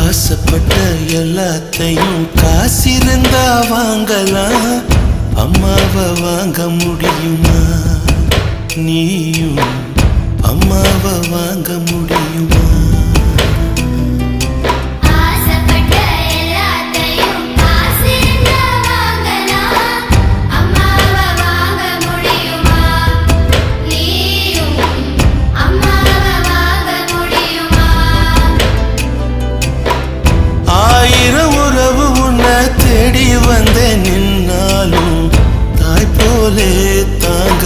ஆசைப்பட்ட எல்லாத்தையும் காசிருந்தா வாங்கலாம், அம்மாவை வாங்க முடியுமா? நீயும் அம்மாவை வாங்க முடியுமா? ஆயிரம் உறவு உன்னை தேடி வந்தேன், நின்னாலும் தாய் போலே தாங்க